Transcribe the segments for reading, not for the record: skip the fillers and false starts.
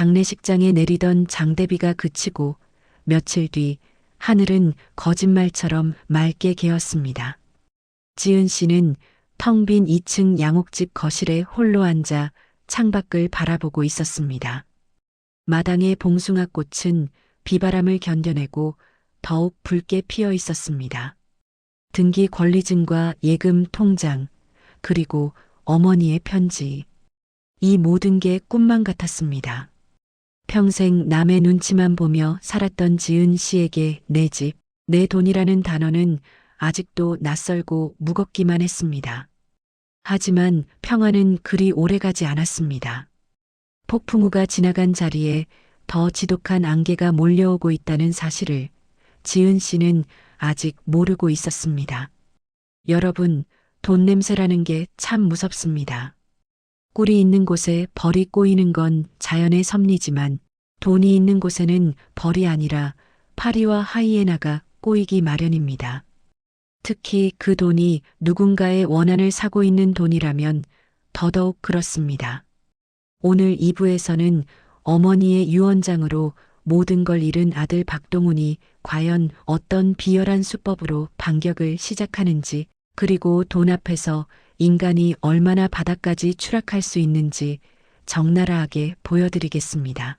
장례식장에 내리던 장대비가 그치고 며칠 뒤 하늘은 거짓말처럼 맑게 개었습니다. 지은 씨는 텅 빈 2층 양옥집 거실에 홀로 앉아 창밖을 바라보고 있었습니다. 마당의 봉숭아 꽃은 비바람을 견뎌내고 더욱 붉게 피어 있었습니다. 등기 권리증과 예금 통장, 그리고 어머니의 편지. 이 모든 게 꿈만 같았습니다. 평생 남의 눈치만 보며 살았던 지은 씨에게 내 집, 내 돈이라는 단어는 아직도 낯설고 무겁기만 했습니다. 하지만 평화는 그리 오래가지 않았습니다. 폭풍우가 지나간 자리에 더 지독한 안개가 몰려오고 있다는 사실을 지은 씨는 아직 모르고 있었습니다. 여러분, 돈 냄새라는 게 참 무섭습니다. 꿀이 있는 곳에 벌이 꼬이는 건 자연의 섭리지만 돈이 있는 곳에는 벌이 아니라 파리와 하이에나가 꼬이기 마련입니다. 특히 그 돈이 누군가의 원한을 사고 있는 돈이라면 더더욱 그렇습니다. 오늘 2부에서는 어머니의 유언장으로 모든 걸 잃은 아들 박동훈이 과연 어떤 비열한 수법으로 반격을 시작하는지, 그리고 돈 앞에서 인간이 얼마나 바닥까지 추락할 수 있는지 적나라하게 보여드리겠습니다.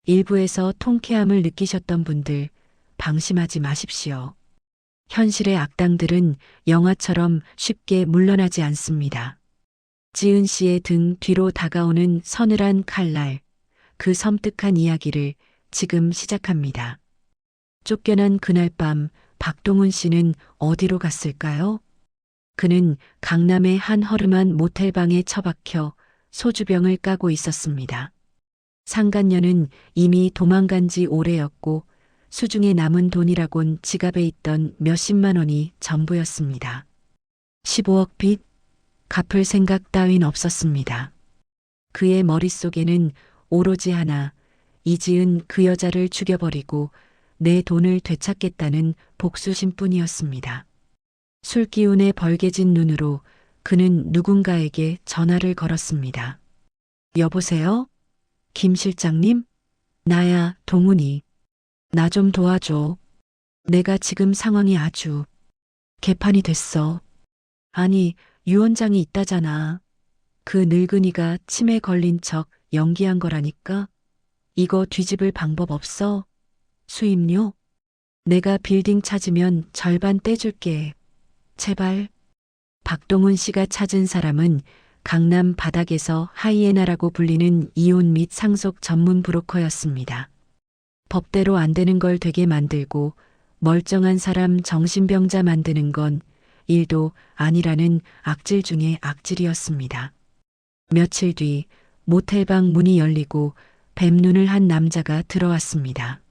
1부에서 통쾌함을 느끼셨던 분들 방심하지 마십시오. 현실의 악당들은 영화처럼 쉽게 물러나지 않습니다. 지은 씨의 등 뒤로 다가오는 서늘한 칼날, 그 섬뜩한 이야기를 지금 시작합니다. 쫓겨난 그날 밤 박동훈 씨는 어디로 갔을까요? 그는 강남의 한 허름한 모텔방에 처박혀 소주병을 까고 있었습니다. 상간녀는 이미 도망간 지 오래였고 수중에 남은 돈이라곤 지갑에 있던 몇십만 원이 전부였습니다. 15억 빚? 갚을 생각 따윈 없었습니다. 그의 머릿속에는 오로지 하나, 이지은 그 여자를 죽여버리고 내 돈을 되찾겠다는 복수심뿐이었습니다. 술기운에 벌개진 눈으로 그는 누군가에게 전화를 걸었습니다. 여보세요? 김 실장님? 나야, 동훈이. 나 좀 도와줘. 내가 지금 상황이 아주 개판이 됐어. 아니, 유언장이 있다잖아. 그 늙은이가 치매 걸린 척 연기한 거라니까. 이거 뒤집을 방법 없어? 수임료? 내가 빌딩 찾으면 절반 떼줄게. 제발. 박동훈 씨가 찾은 사람은 강남 바닥에서 하이에나라고 불리는 이혼 및 상속 전문 브로커였습니다. 법대로 안 되는 걸 되게 만들고 멀쩡한 사람 정신병자 만드는 건 일도 아니라는 악질 중에 악질이었습니다. 며칠 뒤 모텔방 문이 열리고 뱀눈을 한 남자가 들어왔습니다.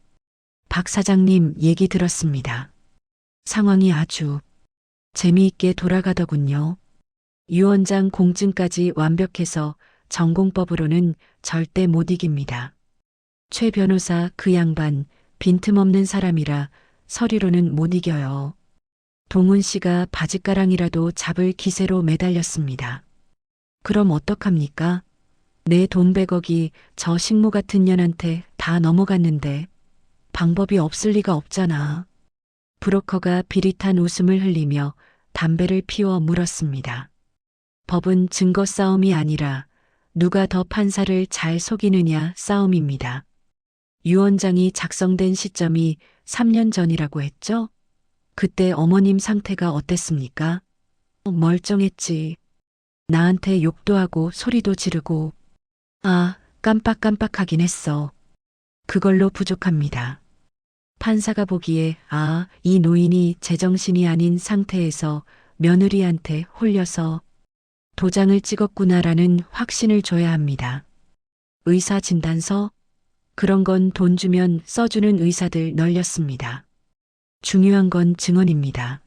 박 사장님 얘기 들었습니다. 상황이 아주 재미있게 돌아가더군요. 유언장 공증까지 완벽해서 전공법으로는 절대 못 이깁니다. 최 변호사 그 양반 빈틈없는 사람이라 서류로는 못 이겨요. 동훈 씨가 바짓가랑이라도 잡을 기세로 매달렸습니다. 그럼 어떡합니까? 내 돈 100억이 저 식모 같은 년한테 다 넘어갔는데 방법이 없을 리가 없잖아. 브로커가 비릿한 웃음을 흘리며 담배를 피워 물었습니다. 법은 증거 싸움이 아니라 누가 더 판사를 잘 속이느냐 싸움입니다. 유언장이 작성된 시점이 3년 전이라고 했죠? 그때 어머님 상태가 어땠습니까? 멀쩡했지. 나한테 욕도 하고 소리도 지르고. 아, 깜빡깜빡하긴 했어. 그걸로 부족합니다. 판사가 보기에 이 노인이 제정신이 아닌 상태에서 며느리한테 홀려서 도장을 찍었구나라는 확신을 줘야 합니다. 의사 진단서? 그런 건 돈 주면 써주는 의사들 널렸습니다. 중요한 건 증언입니다.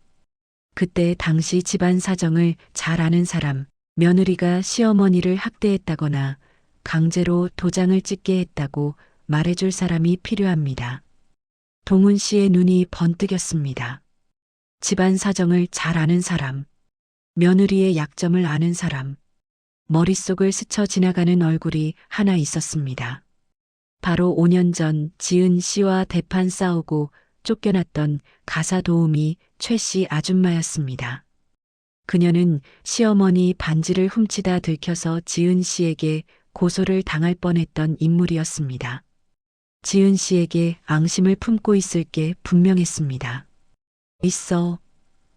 그때 당시 집안 사정을 잘 아는 사람, 며느리가 시어머니를 학대했다거나 강제로 도장을 찍게 했다고 말해줄 사람이 필요합니다. 동훈 씨의 눈이 번뜩였습니다. 집안 사정을 잘 아는 사람, 며느리의 약점을 아는 사람, 머릿속을 스쳐 지나가는 얼굴이 하나 있었습니다. 바로 5년 전 지은 씨와 대판 싸우고 쫓겨났던 가사 도우미 최 씨 아줌마였습니다. 그녀는 시어머니 반지를 훔치다 들켜서 지은 씨에게 고소를 당할 뻔했던 인물이었습니다. 지은 씨에게 앙심을 품고 있을 게 분명했습니다. 있어.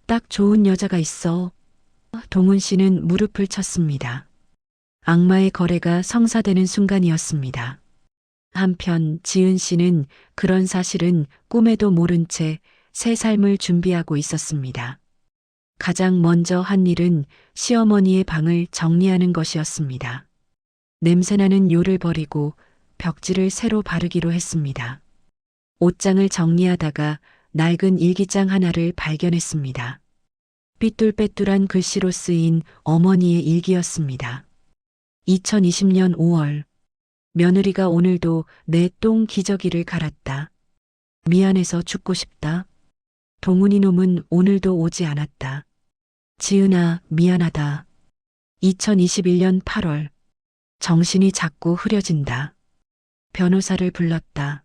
딱 좋은 여자가 있어. 동훈 씨는 무릎을 쳤습니다. 악마의 거래가 성사되는 순간이었습니다. 한편 지은 씨는 그런 사실은 꿈에도 모른 채 새 삶을 준비하고 있었습니다. 가장 먼저 한 일은 시어머니의 방을 정리하는 것이었습니다. 냄새나는 요를 버리고 벽지를 새로 바르기로 했습니다. 옷장을 정리하다가 낡은 일기장 하나를 발견했습니다. 삐뚤빼뚤한 글씨로 쓰인 어머니의 일기였습니다. 2020년 5월. 며느리가 오늘도 내 똥 기저귀를 갈았다. 미안해서 죽고 싶다. 동훈이 놈은 오늘도 오지 않았다. 지은아, 미안하다. 2021년 8월. 정신이 자꾸 흐려진다. 변호사를 불렀다.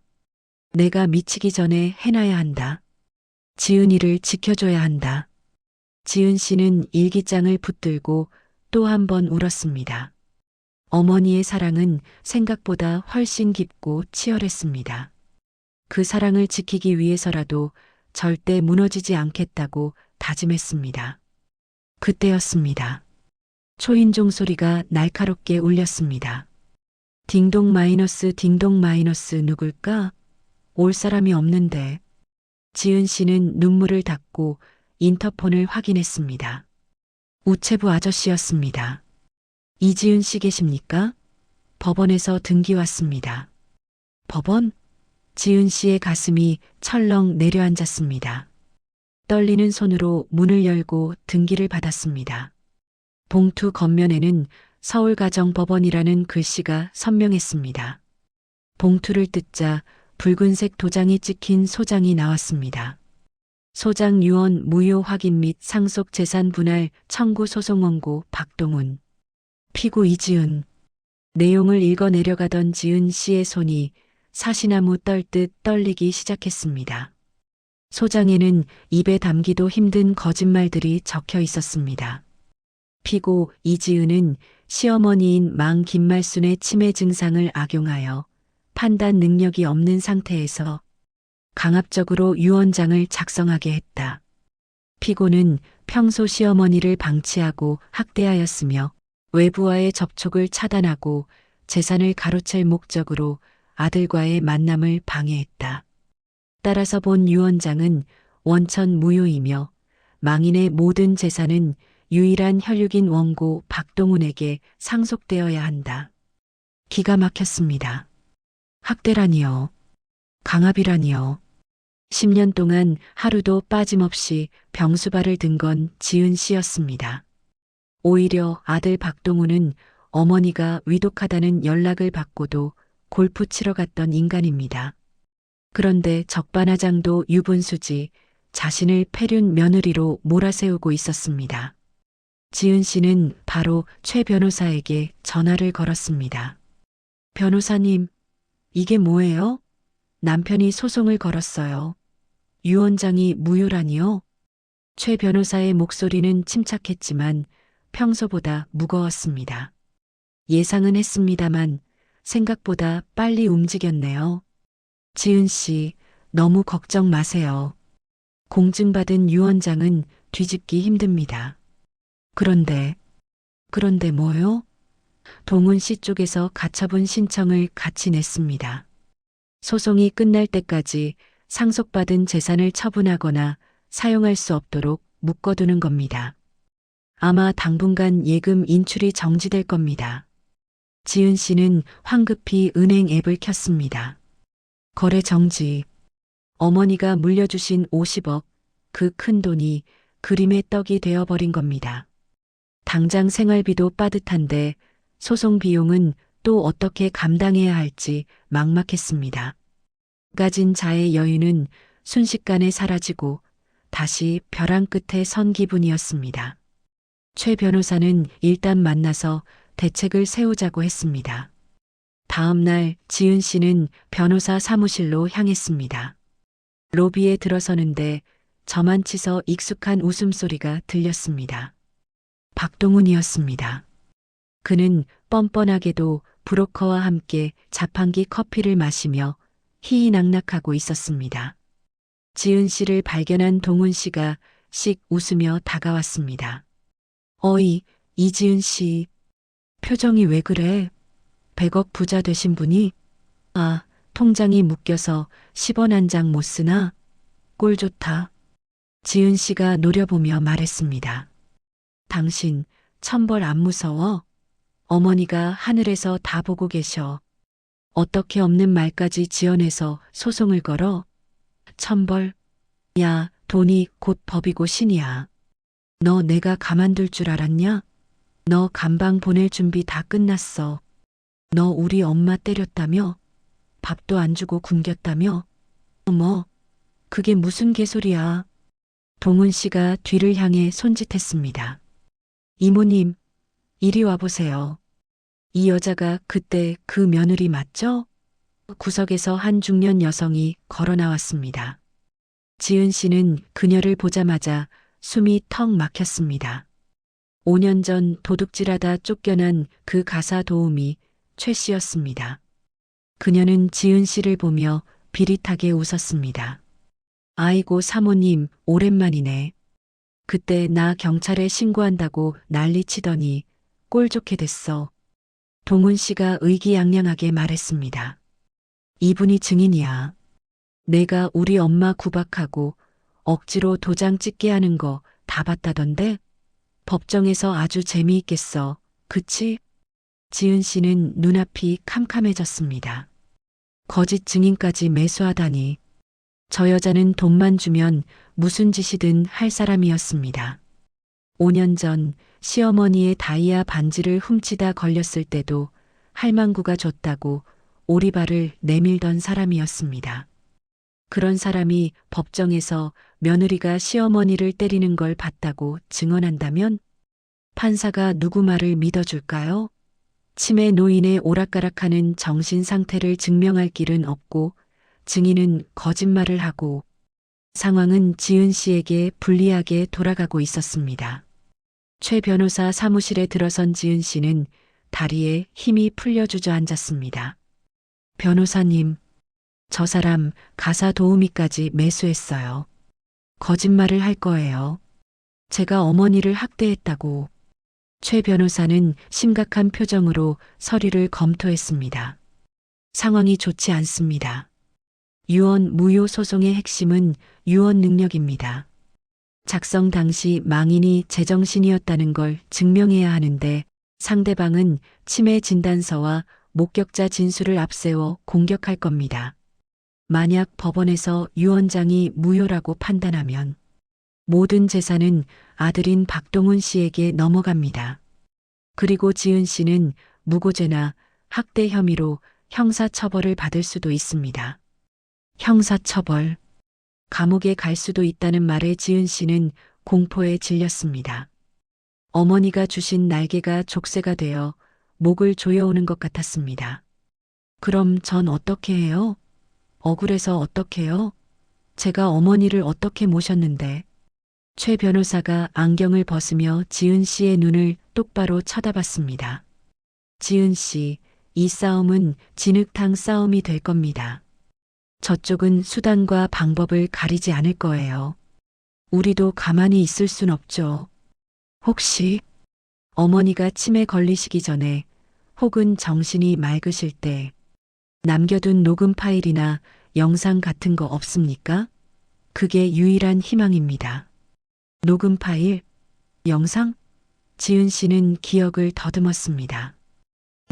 내가 미치기 전에 해놔야 한다. 지은이를 지켜줘야 한다. 지은 씨는 일기장을 붙들고 또 한 번 울었습니다. 어머니의 사랑은 생각보다 훨씬 깊고 치열했습니다. 그 사랑을 지키기 위해서라도 절대 무너지지 않겠다고 다짐했습니다. 그때였습니다. 초인종 소리가 날카롭게 울렸습니다. 딩동 마이너스 누굴까? 올 사람이 없는데. 지은 씨는 눈물을 닦고 인터폰을 확인했습니다. 우체부 아저씨였습니다. 이지은 씨 계십니까? 법원에서 등기 왔습니다. 법원? 지은 씨의 가슴이 철렁 내려앉았습니다. 떨리는 손으로 문을 열고 등기를 받았습니다. 봉투 겉면에는 서울가정법원이라는 글씨가 선명했습니다. 봉투를 뜯자 붉은색 도장이 찍힌 소장이 나왔습니다. 소장 유언 무효 확인 및 상속 재산 분할 청구 소송 원고 박동훈. 피고 이지은. 내용을 읽어 내려가던 지은 씨의 손이 사시나무 떨듯 떨리기 시작했습니다. 소장에는 입에 담기도 힘든 거짓말들이 적혀 있었습니다. 피고 이지은은 시어머니인 망 김말순의 치매 증상을 악용하여 판단 능력이 없는 상태에서 강압적으로 유언장을 작성하게 했다. 피고는 평소 시어머니를 방치하고 학대하였으며 외부와의 접촉을 차단하고 재산을 가로챌 목적으로 아들과의 만남을 방해했다. 따라서 본 유언장은 원천 무효이며 망인의 모든 재산은 유일한 혈육인 원고 박동훈에게 상속되어야 한다. 기가 막혔습니다. 학대라니요. 강압이라니요. 10년 동안 하루도 빠짐없이 병수발을 든 건 지은 씨였습니다. 오히려 아들 박동훈은 어머니가 위독하다는 연락을 받고도 골프 치러 갔던 인간입니다. 그런데 적반하장도 유분수지 자신을 폐륜 며느리로 몰아세우고 있었습니다. 지은 씨는 바로 최 변호사에게 전화를 걸었습니다. 변호사님, 이게 뭐예요? 남편이 소송을 걸었어요. 유언장이 무효라니요? 최 변호사의 목소리는 침착했지만 평소보다 무거웠습니다. 예상은 했습니다만 생각보다 빨리 움직였네요. 지은 씨, 너무 걱정 마세요. 공증받은 유언장은 뒤집기 힘듭니다. 그런데 뭐요? 동훈 씨 쪽에서 가처분 신청을 같이 냈습니다. 소송이 끝날 때까지 상속받은 재산을 처분하거나 사용할 수 없도록 묶어두는 겁니다. 아마 당분간 예금 인출이 정지될 겁니다. 지은 씨는 황급히 은행 앱을 켰습니다. 거래 정지. 어머니가 물려주신 50억, 그 큰 돈이 그림의 떡이 되어버린 겁니다. 당장 생활비도 빠듯한데 소송 비용은 또 어떻게 감당해야 할지 막막했습니다. 가진 자의 여유는 순식간에 사라지고 다시 벼랑 끝에 선 기분이었습니다. 최 변호사는 일단 만나서 대책을 세우자고 했습니다. 다음 날 지은 씨는 변호사 사무실로 향했습니다. 로비에 들어서는데 저만치서 익숙한 웃음소리가 들렸습니다. 박동훈이었습니다. 그는 뻔뻔하게도 브로커와 함께 자판기 커피를 마시며 희희낙낙하고 있었습니다. 지은 씨를 발견한 동훈 씨가 씩 웃으며 다가왔습니다. 어이, 이지은 씨. 표정이 왜 그래? 100억 부자 되신 분이? 아, 통장이 묶여서 10원 한 장 못 쓰나? 꼴 좋다. 지은 씨가 노려보며 말했습니다. 당신 천벌 안 무서워? 어머니가 하늘에서 다 보고 계셔. 어떻게 없는 말까지 지어내서 소송을 걸어? 천벌? 야, 돈이 곧 법이고 신이야. 너 내가 가만둘 줄 알았냐? 너 감방 보낼 준비 다 끝났어. 너 우리 엄마 때렸다며? 밥도 안 주고 굶겼다며? 어머, 그게 무슨 개소리야. 동훈 씨가 뒤를 향해 손짓했습니다. 이모님, 이리 와보세요. 이 여자가 그때 그 며느리 맞죠? 구석에서 한 중년 여성이 걸어 나왔습니다. 지은 씨는 그녀를 보자마자 숨이 턱 막혔습니다. 5년 전 도둑질하다 쫓겨난 그 가사 도우미 최 씨였습니다. 그녀는 지은 씨를 보며 비릿하게 웃었습니다. 아이고 사모님, 오랜만이네. 그때 나 경찰에 신고한다고 난리치더니 꼴 좋게 됐어. 동훈 씨가 의기양양하게 말했습니다. 이분이 증인이야. 내가 우리 엄마 구박하고 억지로 도장 찍게 하는 거 다 봤다던데? 법정에서 아주 재미있겠어. 그치? 지은 씨는 눈앞이 캄캄해졌습니다. 거짓 증인까지 매수하다니. 저 여자는 돈만 주면 무슨 짓이든 할 사람이었습니다. 5년 전 시어머니의 다이아 반지를 훔치다 걸렸을 때도 할망구가 줬다고 오리발을 내밀던 사람이었습니다. 그런 사람이 법정에서 며느리가 시어머니를 때리는 걸 봤다고 증언한다면 판사가 누구 말을 믿어줄까요? 치매 노인의 오락가락하는 정신 상태를 증명할 길은 없고 증인은 거짓말을 하고 상황은 지은 씨에게 불리하게 돌아가고 있었습니다. 최 변호사 사무실에 들어선 지은 씨는 다리에 힘이 풀려 주저앉았습니다. 변호사님, 저 사람 가사 도우미까지 매수했어요. 거짓말을 할 거예요. 제가 어머니를 학대했다고. 최 변호사는 심각한 표정으로 서류를 검토했습니다. 상황이 좋지 않습니다. 유언 무효 소송의 핵심은 유언 능력입니다. 작성 당시 망인이 제정신이었다는 걸 증명해야 하는데 상대방은 치매 진단서와 목격자 진술을 앞세워 공격할 겁니다. 만약 법원에서 유언장이 무효라고 판단하면 모든 재산은 아들인 박동훈 씨에게 넘어갑니다. 그리고 지은 씨는 무고죄나 학대 혐의로 형사처벌을 받을 수도 있습니다. 형사처벌. 감옥에 갈 수도 있다는 말에 지은 씨는 공포에 질렸습니다. 어머니가 주신 날개가 족쇄가 되어 목을 조여오는 것 같았습니다. 그럼 전 어떻게 해요? 억울해서 어떡해요? 제가 어머니를 어떻게 모셨는데. 최 변호사가 안경을 벗으며 지은 씨의 눈을 똑바로 쳐다봤습니다. 지은 씨, 이 싸움은 진흙탕 싸움이 될 겁니다. 저쪽은 수단과 방법을 가리지 않을 거예요. 우리도 가만히 있을 순 없죠. 혹시 어머니가 치매 걸리시기 전에 혹은 정신이 맑으실 때 남겨둔 녹음 파일이나 영상 같은 거 없습니까? 그게 유일한 희망입니다. 녹음 파일, 영상? 지은 씨는 기억을 더듬었습니다.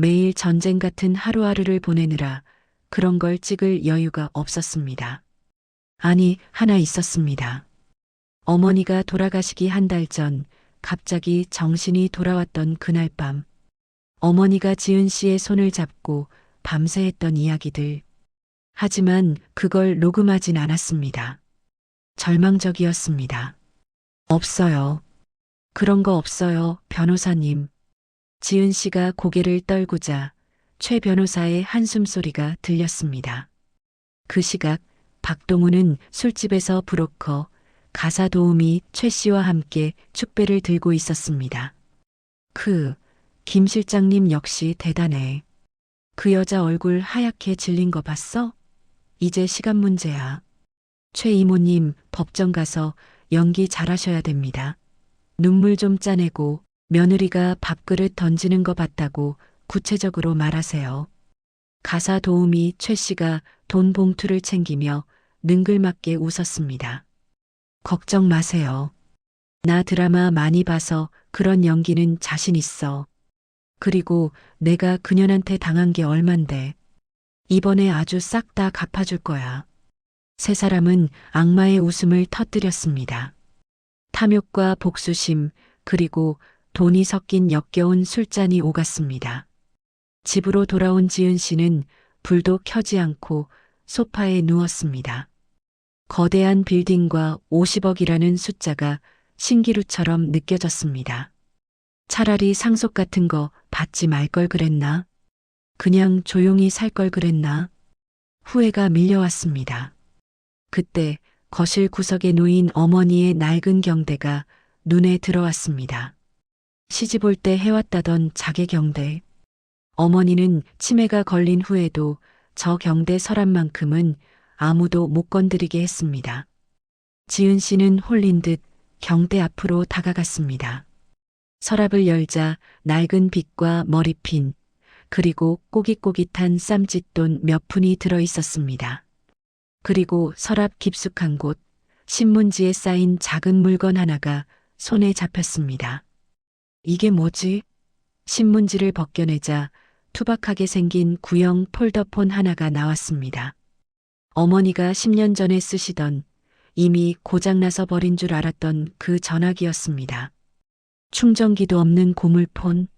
매일 전쟁 같은 하루하루를 보내느라 그런 걸 찍을 여유가 없었습니다. 아니, 하나 있었습니다. 어머니가 돌아가시기 한 달 전 갑자기 정신이 돌아왔던 그날 밤, 어머니가 지은 씨의 손을 잡고 밤새 했던 이야기들. 하지만 그걸 녹음하진 않았습니다. 절망적이었습니다. 없어요. 그런 거 없어요, 변호사님. 지은 씨가 고개를 떨구자 최 변호사의 한숨소리가 들렸습니다. 그 시각 박동훈은 술집에서 브로커, 가사 도우미 최 씨와 함께 축배를 들고 있었습니다. 김 실장님 역시 대단해. 그 여자 얼굴 하얗게 질린 거 봤어? 이제 시간 문제야. 최 이모님 법정 가서 연기 잘하셔야 됩니다. 눈물 좀 짜내고 며느리가 밥그릇 던지는 거 봤다고 구체적으로 말하세요. 가사 도우미 최 씨가 돈 봉투를 챙기며 능글맞게 웃었습니다. 걱정 마세요. 나 드라마 많이 봐서 그런 연기는 자신 있어. 그리고 내가 그년한테 당한 게 얼만데. 이번에 아주 싹 다 갚아줄 거야. 세 사람은 악마의 웃음을 터뜨렸습니다. 탐욕과 복수심, 그리고 돈이 섞인 역겨운 술잔이 오갔습니다. 집으로 돌아온 지은 씨는 불도 켜지 않고 소파에 누웠습니다. 거대한 빌딩과 50억이라는 숫자가 신기루처럼 느껴졌습니다. 차라리 상속 같은 거 받지 말 걸 그랬나? 그냥 조용히 살 걸 그랬나? 후회가 밀려왔습니다. 그때 거실 구석에 놓인 어머니의 낡은 경대가 눈에 들어왔습니다. 시집 올 때 해왔다던 자개 경대. 어머니는 치매가 걸린 후에도 저 경대 서랍만큼은 아무도 못 건드리게 했습니다. 지은 씨는 홀린 듯 경대 앞으로 다가갔습니다. 서랍을 열자 낡은 빗과 머리핀, 그리고 꼬깃꼬깃한 쌈짓돈 몇 푼이 들어 있었습니다. 그리고 서랍 깊숙한 곳, 신문지에 쌓인 작은 물건 하나가 손에 잡혔습니다. 이게 뭐지? 신문지를 벗겨내자 투박하게 생긴 구형 폴더폰 하나가 나왔습니다. 어머니가 10년 전에 쓰시던, 이미 고장나서 버린 줄 알았던 그 전화기였습니다. 충전기도 없는 고물폰.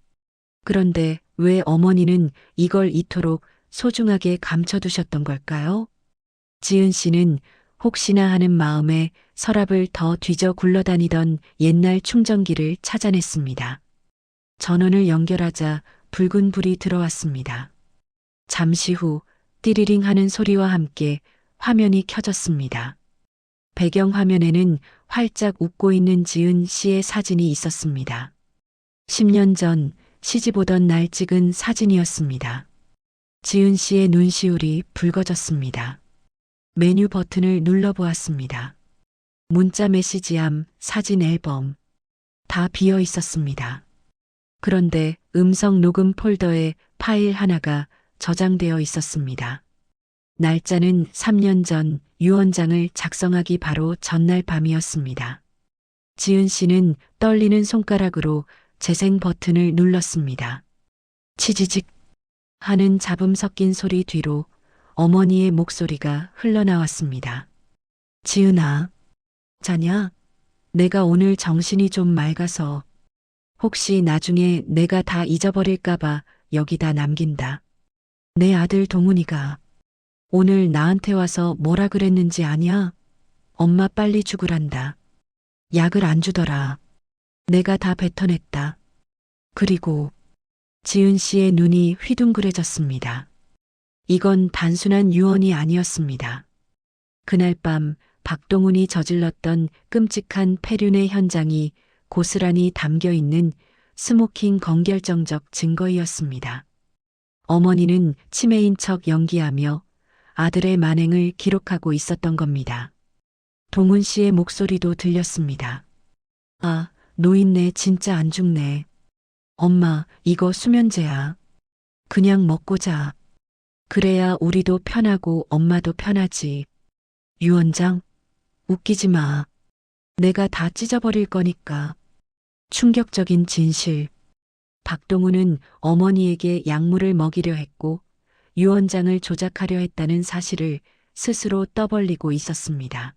그런데 왜 어머니는 이걸 이토록 소중하게 감춰두셨던 걸까요? 지은 씨는 혹시나 하는 마음에 서랍을 더 뒤져 굴러다니던 옛날 충전기를 찾아냈습니다. 전원을 연결하자 붉은 불이 들어왔습니다. 잠시 후 띠리링 하는 소리와 함께 화면이 켜졌습니다. 배경 화면에는 활짝 웃고 있는 지은 씨의 사진이 있었습니다. 10년 전 시집 오던 날 찍은 사진이었습니다. 지은 씨의 눈시울이 붉어졌습니다. 메뉴 버튼을 눌러보았습니다. 문자 메시지함, 사진 앨범. 다 비어 있었습니다. 그런데 음성 녹음 폴더에 파일 하나가 저장되어 있었습니다. 날짜는 3년 전 유언장을 작성하기 바로 전날 밤이었습니다. 지은 씨는 떨리는 손가락으로 재생 버튼을 눌렀습니다. 치지직 하는 잡음 섞인 소리 뒤로 어머니의 목소리가 흘러나왔습니다. 지은아, 자냐? 내가 오늘 정신이 좀 맑아서 혹시 나중에 내가 다 잊어버릴까봐 여기다 남긴다. 내 아들 동훈이가 오늘 나한테 와서 뭐라 그랬는지 아냐? 엄마 빨리 죽으란다. 약을 안 주더라. 내가 다 뱉어냈다. 그리고 지은 씨의 눈이 휘둥그레졌습니다. 이건 단순한 유언이 아니었습니다. 그날 밤 박동훈이 저질렀던 끔찍한 폐륜의 현장이 고스란히 담겨 있는 스모킹 건결정적 증거이었습니다. 어머니는 치매인 척 연기하며 아들의 만행을 기록하고 있었던 겁니다. 동훈 씨의 목소리도 들렸습니다. 아, 노인네 진짜 안 죽네. 엄마, 이거 수면제야. 그냥 먹고 자. 그래야 우리도 편하고 엄마도 편하지. 유언장? 웃기지 마. 내가 다 찢어버릴 거니까. 충격적인 진실. 박동훈은 어머니에게 약물을 먹이려 했고 유언장을 조작하려 했다는 사실을 스스로 떠벌리고 있었습니다.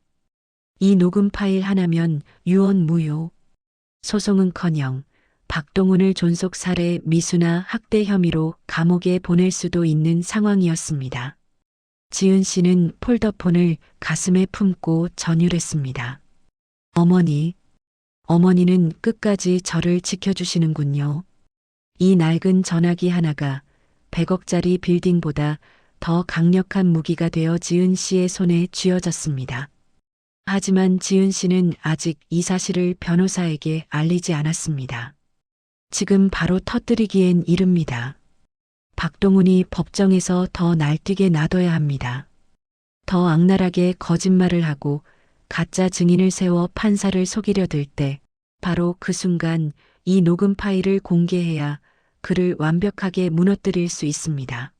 이 녹음 파일 하나면 유언 무효. 소송은커녕 박동훈을 존속 살해 미수나 학대 혐의로 감옥에 보낼 수도 있는 상황이었습니다. 지은 씨는 폴더폰을 가슴에 품고 전율했습니다. 어머니는 끝까지 저를 지켜주시는군요. 이 낡은 전화기 하나가 100억짜리 빌딩보다 더 강력한 무기가 되어 지은 씨의 손에 쥐어졌습니다. 하지만 지은 씨는 아직 이 사실을 변호사에게 알리지 않았습니다. 지금 바로 터뜨리기엔 이릅니다. 박동훈이 법정에서 더 날뛰게 놔둬야 합니다. 더 악랄하게 거짓말을 하고 가짜 증인을 세워 판사를 속이려 들 때 바로 그 순간 이 녹음 파일을 공개해야 그를 완벽하게 무너뜨릴 수 있습니다.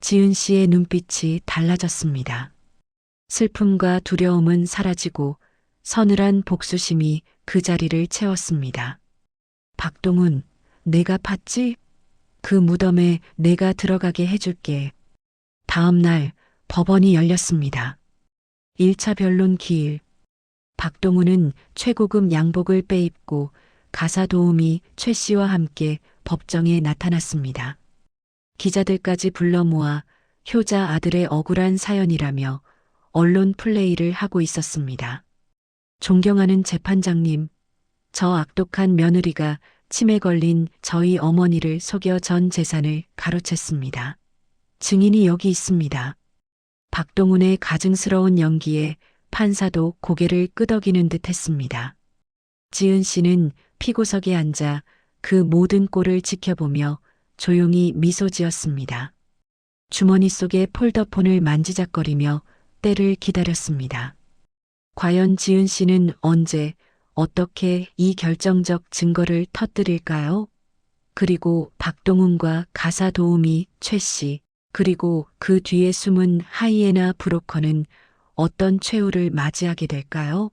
지은 씨의 눈빛이 달라졌습니다. 슬픔과 두려움은 사라지고 서늘한 복수심이 그 자리를 채웠습니다. 박동훈, 내가 팠지? 그 무덤에 내가 들어가게 해줄게. 다음 날 법원이 열렸습니다. 1차 변론 기일. 박동훈은 최고급 양복을 빼입고 가사 도우미 최 씨와 함께 법정에 나타났습니다. 기자들까지 불러 모아 효자 아들의 억울한 사연이라며 언론 플레이를 하고 있었습니다. 존경하는 재판장님, 저 악독한 며느리가 치매 걸린 저희 어머니를 속여 전 재산을 가로챘습니다. 증인이 여기 있습니다. 박동훈의 가증스러운 연기에 판사도 고개를 끄덕이는 듯 했습니다. 지은 씨는 피고석에 앉아 그 모든 꼴을 지켜보며 조용히 미소 지었습니다. 주머니 속의 폴더폰을 만지작거리며 때를 기다렸습니다. 과연 지은 씨는 언제, 어떻게 이 결정적 증거를 터뜨릴까요? 그리고 박동훈과 가사 도우미 최 씨, 그리고 그 뒤에 숨은 하이에나 브로커는 어떤 최후를 맞이하게 될까요?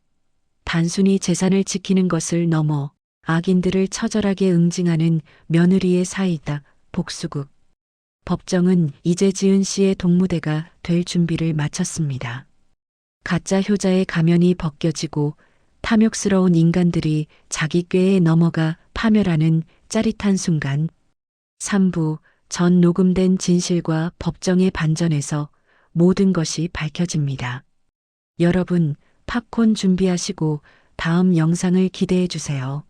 단순히 재산을 지키는 것을 넘어 악인들을 처절하게 응징하는 며느리의 사이다, 복수극. 법정은 이제 지은 씨의 동무대가 될 준비를 마쳤습니다. 가짜 효자의 가면이 벗겨지고 탐욕스러운 인간들이 자기 꾀에 넘어가 파멸하는 짜릿한 순간. 3부 전 녹음된 진실과 법정의 반전에서 모든 것이 밝혀집니다. 여러분, 팝콘 준비하시고 다음 영상을 기대해 주세요.